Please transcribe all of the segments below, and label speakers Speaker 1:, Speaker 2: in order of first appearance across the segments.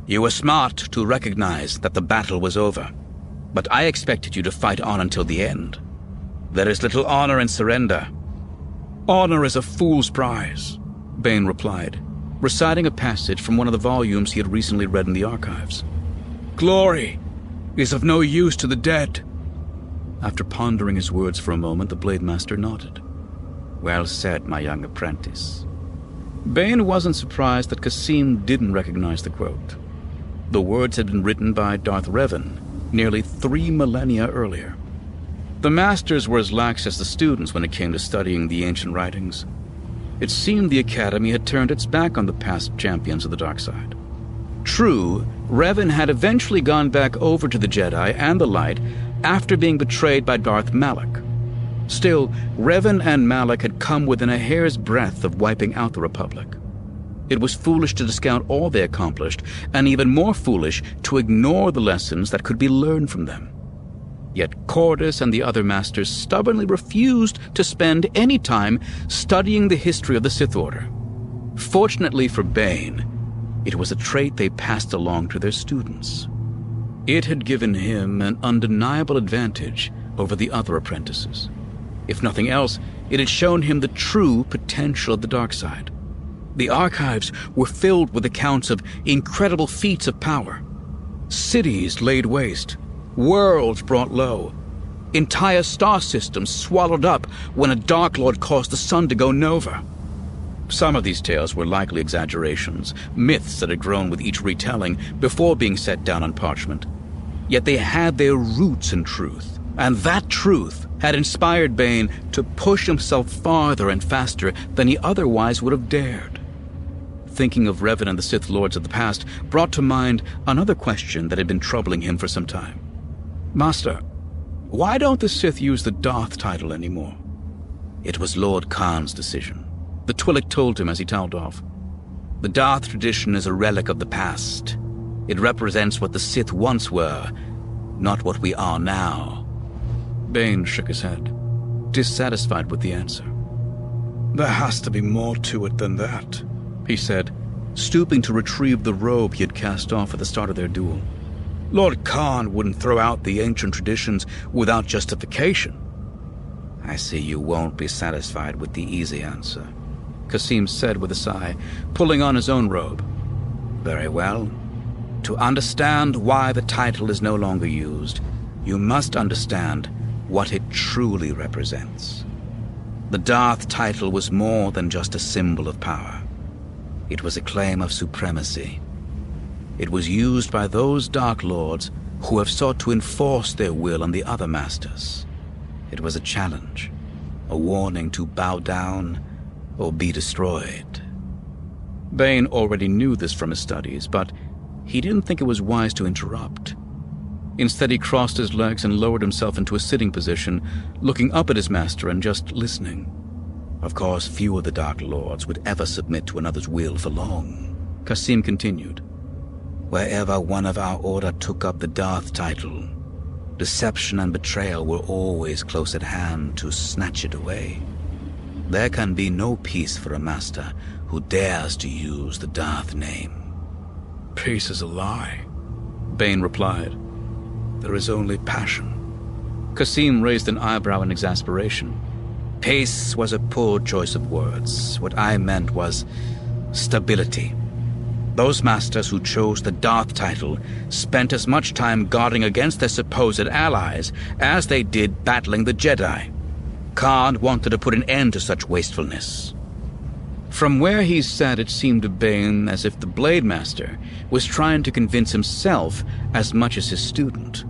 Speaker 1: You were smart to recognize that the battle was over, but I expected you to fight on until the end. There is little honor in surrender." "Honor is a fool's prize," Bane replied, reciting a passage from one of the volumes he had recently read in the archives. "Glory is of no use to the dead." After pondering his words for a moment, the Blade Master nodded. "Well said, my young apprentice." Bane wasn't surprised that Kas'im didn't recognize the quote. The words had been written by Darth Revan nearly 3 millennia earlier. The masters were as lax as the students when it came to studying the ancient writings. It seemed the Academy had turned its back on the past champions of the dark side. True, Revan had eventually gone back over to the Jedi and the Light after being betrayed by Darth Malak. Still, Revan and Malak had come within a hair's breadth of wiping out the Republic. It was foolish to discount all they accomplished, and even more foolish to ignore the lessons that could be learned from them. Yet Cordus and the other masters stubbornly refused to spend any time studying the history of the Sith Order. Fortunately for Bane, it was a trait they passed along to their students. It had given him an undeniable advantage over the other apprentices. If nothing else, it had shown him the true potential of the dark side. The archives were filled with accounts of incredible feats of power. Cities laid waste, worlds brought low, entire star systems swallowed up when a Dark Lord caused the sun to go nova. Some of these tales were likely exaggerations, myths that had grown with each retelling before being set down on parchment. Yet they had their roots in truth, and that truth had inspired Bane to push himself farther and faster than he otherwise would have dared. Thinking of Revan and the Sith Lords of the past brought to mind another question that had been troubling him for some time. "Master, why don't the Sith use the Darth title anymore?" "It was Lord Khan's decision," the Twi'lek told him as he toweled off. "The Darth tradition is a relic of the past. It represents what the Sith once were, not what we are now." Bane shook his head, dissatisfied with the answer. "There has to be more to it than that," he said, stooping to retrieve the robe he had cast off at the start of their duel. "Lord Khan wouldn't throw out the ancient traditions without justification." "I see you won't be satisfied with the easy answer," Kas'im said with a sigh, pulling on his own robe. "Very well. To understand why the title is no longer used, you must understand what it truly represents. The Darth title was more than just a symbol of power. It was a claim of supremacy. It was used by those Dark Lords who have sought to enforce their will on the other masters. It was a challenge, a warning to bow down or be destroyed." Bane already knew this from his studies, but he didn't think it was wise to interrupt. Instead, he crossed his legs and lowered himself into a sitting position, looking up at his master and just listening. "Of course, few of the Dark Lords would ever submit to another's will for long," Kas'im continued. "Wherever one of our order took up the Darth title, deception and betrayal were always close at hand to snatch it away. There can be no peace for a master who dares to use the Darth name." "Peace is a lie," Bane replied. "There is only passion." Kas'im raised an eyebrow in exasperation. "Peace was a poor choice of words. What I meant was stability. Those masters who chose the Darth title spent as much time guarding against their supposed allies as they did battling the Jedi. Khan wanted to put an end to such wastefulness." From where he sat, it seemed to Bane as if the Blade Master was trying to convince himself as much as his student.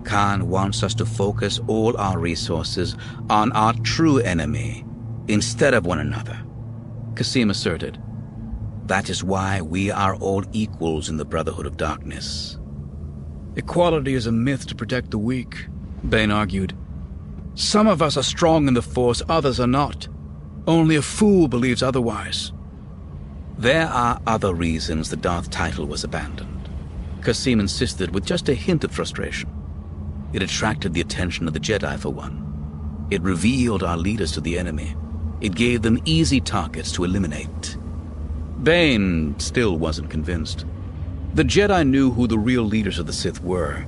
Speaker 1: "Khan wants us to focus all our resources on our true enemy instead of one another," Kas'im asserted. "That is why we are all equals in the Brotherhood of Darkness." "Equality is a myth to protect the weak," Bane argued. "Some of us are strong in the Force, others are not. Only a fool believes otherwise." "There are other reasons the Darth title was abandoned," Kas'im insisted with just a hint of frustration. "It attracted the attention of the Jedi, for one. It revealed our leaders to the enemy. It gave them easy targets to eliminate." Bane still wasn't convinced. The Jedi knew who the real leaders of the Sith were.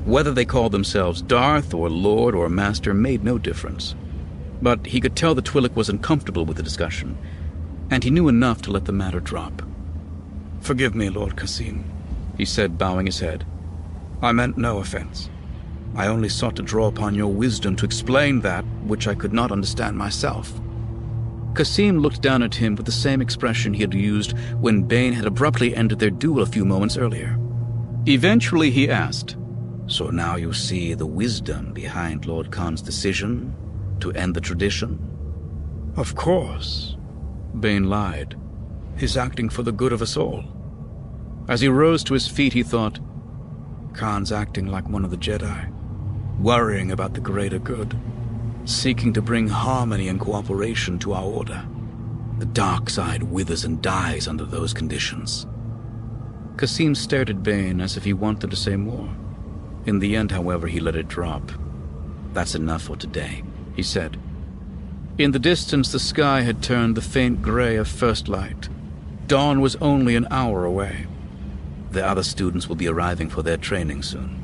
Speaker 1: Whether they called themselves Darth or Lord or Master made no difference. But he could tell the Twi'lek was uncomfortable with the discussion, and he knew enough to let the matter drop. "Forgive me, Lord Kas'im," he said, bowing his head. "I meant no offense. I only sought to draw upon your wisdom to explain that which I could not understand myself." Kas'im looked down at him with the same expression he had used when Bane had abruptly ended their duel a few moments earlier. Eventually he asked, "So now you see the wisdom behind Lord Khan's decision to end the tradition?" "Of course," Bane lied. "He's acting for the good of us all." As he rose to his feet, he thought, Khan's acting like one of the Jedi, worrying about the greater good, seeking to bring harmony and cooperation to our order. The dark side withers and dies under those conditions. Kas'im stared at Bane as if he wanted to say more. In the end, however, he let it drop. "That's enough for today," he said. In the distance, the sky had turned the faint gray of first light. Dawn was only an hour away. The other students will be arriving for their training soon.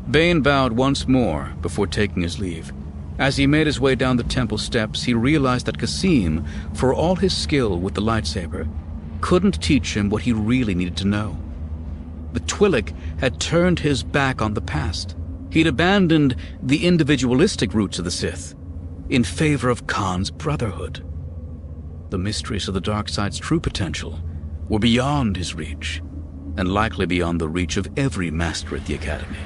Speaker 1: Bane bowed once more before taking his leave. As he made his way down the temple steps, he realized that Kas'im, for all his skill with the lightsaber, couldn't teach him what he really needed to know. The Twi'lek had turned his back on the past. He'd abandoned the individualistic roots of the Sith in favor of Khan's Brotherhood. The mysteries of the dark side's true potential were beyond his reach, and likely beyond the reach of every master at the Academy.